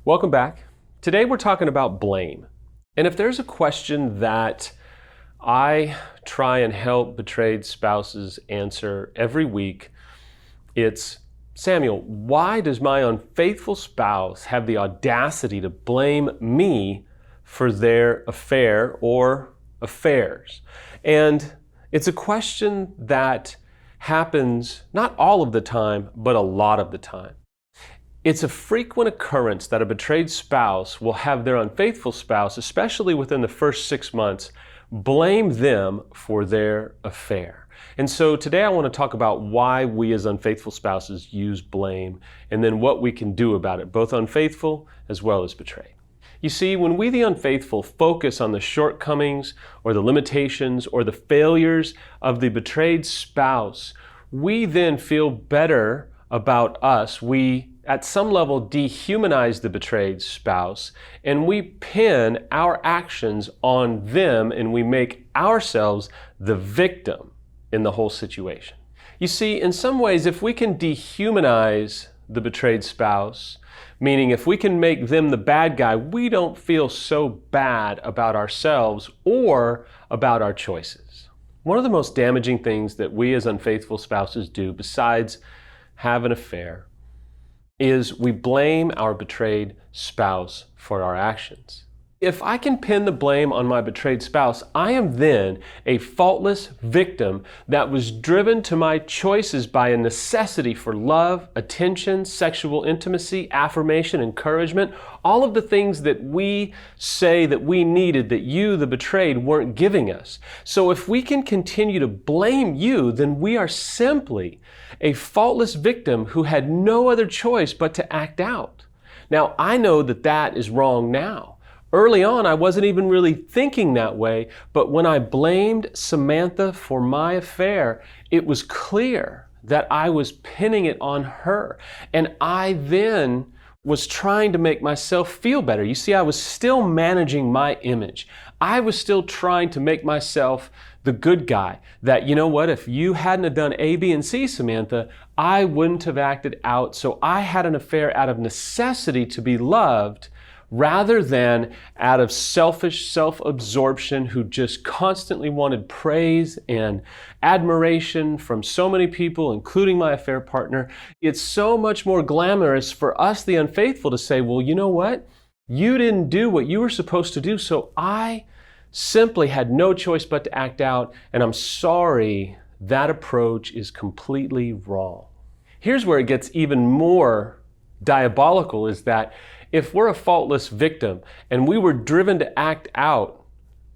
Welcome back. Today we're talking about blame. And if there's a question that I try and help betrayed spouses answer every week, it's, Samuel, why does my unfaithful spouse have the audacity to blame me for their affair or affairs? And it's a question that happens not all of the time, but a lot of the time. It's a frequent occurrence that a betrayed spouse will have their unfaithful spouse, especially within the first 6 months, blame them for their affair. And so today I want to talk about why we as unfaithful spouses use blame and then what we can do about it, both unfaithful as well as betrayed. You see, when we the unfaithful focus on the shortcomings or the limitations or the failures of the betrayed spouse, we then feel better about us. We at some level dehumanize the betrayed spouse, and we pin our actions on them, and we make ourselves the victim in the whole situation. You see, in some ways, if we can dehumanize the betrayed spouse, meaning if we can make them the bad guy, we don't feel so bad about ourselves or about our choices. One of the most damaging things that we as unfaithful spouses do, besides have an affair, is we blame our betrayed spouse for our actions. If I can pin the blame on my betrayed spouse, I am then a faultless victim that was driven to my choices by a necessity for love, attention, sexual intimacy, affirmation, encouragement, all of the things that we say that we needed that you, the betrayed, weren't giving us. So if we can continue to blame you, then we are simply a faultless victim who had no other choice but to act out. Now, I know that that is wrong now. Early on, I wasn't even really thinking that way, but when I blamed Samantha for my affair, it was clear that I was pinning it on her. And I then was trying to make myself feel better. You see, I was still managing my image. I was still trying to make myself the good guy. That, you know what, if you hadn't have done A, B, and C, Samantha, I wouldn't have acted out. So I had an affair out of necessity to be loved, rather than out of selfish self-absorption who just constantly wanted praise and admiration from so many people, including my affair partner. It's so much more glamorous for us, the unfaithful, to say, well, you know what? You didn't do what you were supposed to do, so I simply had no choice but to act out, and I'm sorry, that approach is completely wrong. Here's where it gets even more diabolical, is that if we're a faultless victim and we were driven to act out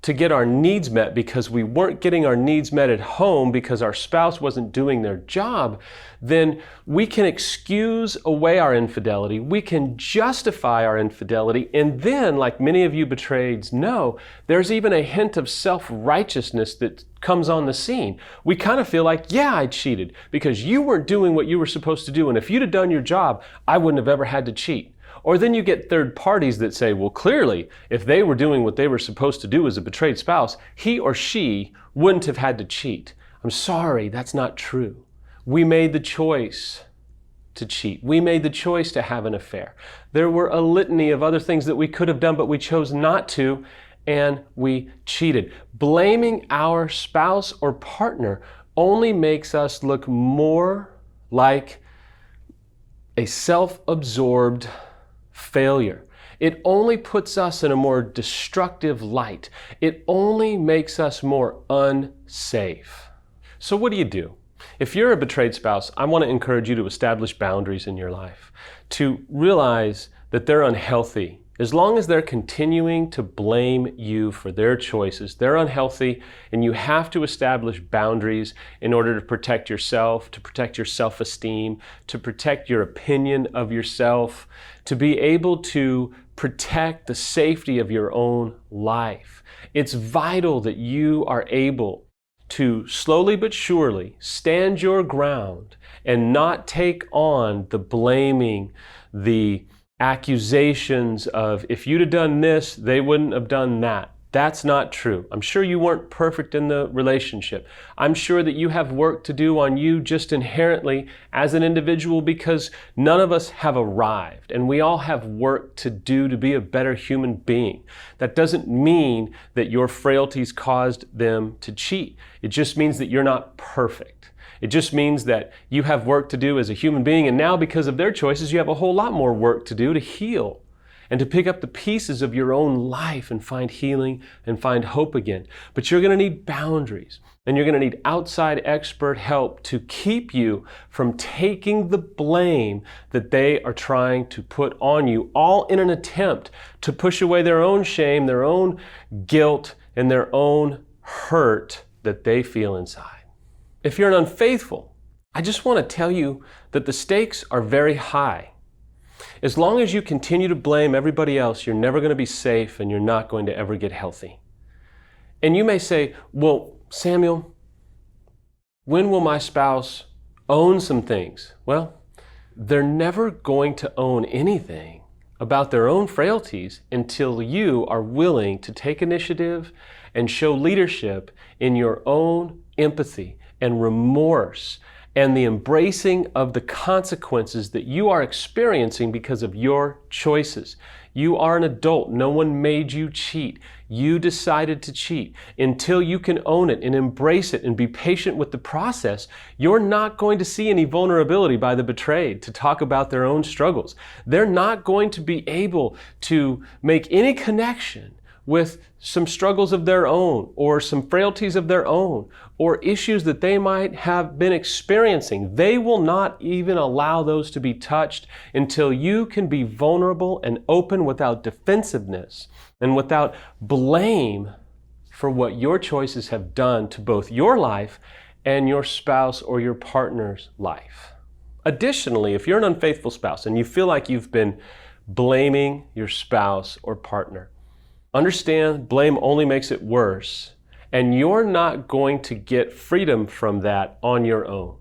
to get our needs met because we weren't getting our needs met at home because our spouse wasn't doing their job, then we can excuse away our infidelity. We can justify our infidelity. And then, like many of you betrayeds know, there's even a hint of self-righteousness that comes on the scene. We kind of feel like, yeah, I cheated because you weren't doing what you were supposed to do. And if you'd have done your job, I wouldn't have ever had to cheat. Or then you get third parties that say, well, clearly, if they were doing what they were supposed to do as a betrayed spouse, he or she wouldn't have had to cheat. I'm sorry, that's not true. We made the choice to cheat. We made the choice to have an affair. There were a litany of other things that we could have done, but we chose not to, and we cheated. Blaming our spouse or partner only makes us look more like a self-absorbed failure. It only puts us in a more destructive light. It only makes us more unsafe. So what do you do? If you're a betrayed spouse, I want to encourage you to establish boundaries in your life, to realize that they're unhealthy. As long as they're continuing to blame you for their choices, they're unhealthy, and you have to establish boundaries in order to protect yourself, to protect your self-esteem, to protect your opinion of yourself, to be able to protect the safety of your own life. It's vital that you are able to slowly but surely stand your ground and not take on the blaming, the accusations of, if you'd have done this, they wouldn't have done that. That's not true. I'm sure you weren't perfect in the relationship. I'm sure that you have work to do on you just inherently as an individual, because none of us have arrived and we all have work to do to be a better human being. That doesn't mean that your frailties caused them to cheat. It just means that you're not perfect. It just means that you have work to do as a human being, and now because of their choices, you have a whole lot more work to do to heal and to pick up the pieces of your own life and find healing and find hope again. But you're going to need boundaries, and you're going to need outside expert help to keep you from taking the blame that they are trying to put on you, all in an attempt to push away their own shame, their own guilt, and their own hurt that they feel inside. If you're an unfaithful, I just want to tell you that the stakes are very high. As long as you continue to blame everybody else, you're never going to be safe and you're not going to ever get healthy. And you may say, well, Samuel, when will my spouse own some things? Well, they're never going to own anything about their own frailties until you are willing to take initiative and show leadership in your own empathy and remorse and the embracing of the consequences that you are experiencing because of your choices. You are an adult. No one made you cheat. You decided to cheat. Until you can own it and embrace it and be patient with the process, you're not going to see any vulnerability by the betrayed to talk about their own struggles. They're not going to be able to make any connection with some struggles of their own or some frailties of their own or issues that they might have been experiencing. They will not even allow those to be touched until you can be vulnerable and open without defensiveness and without blame for what your choices have done to both your life and your spouse or your partner's life. Additionally, if you're an unfaithful spouse and you feel like you've been blaming your spouse or partner, understand, blame only makes it worse, and you're not going to get freedom from that on your own.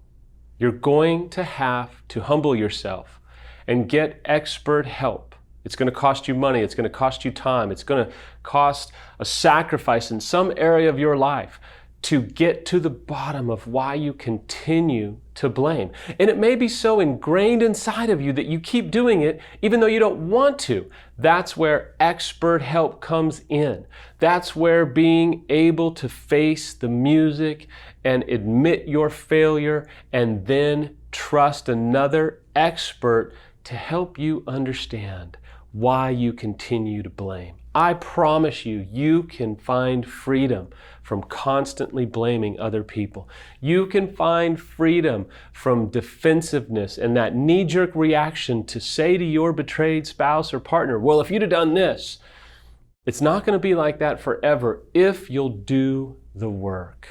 You're going to have to humble yourself and get expert help. It's going to cost you money, it's going to cost you time, it's going to cost a sacrifice in some area of your life to get to the bottom of why you continue to blame. And it may be so ingrained inside of you that you keep doing it even though you don't want to. That's where expert help comes in. That's where being able to face the music and admit your failure and then trust another expert to help you understand why you continue to blame. I promise you, you can find freedom from constantly blaming other people. You can find freedom from defensiveness and that knee-jerk reaction to say to your betrayed spouse or partner, well, if you'd have done this. It's not going to be like that forever if you'll do the work.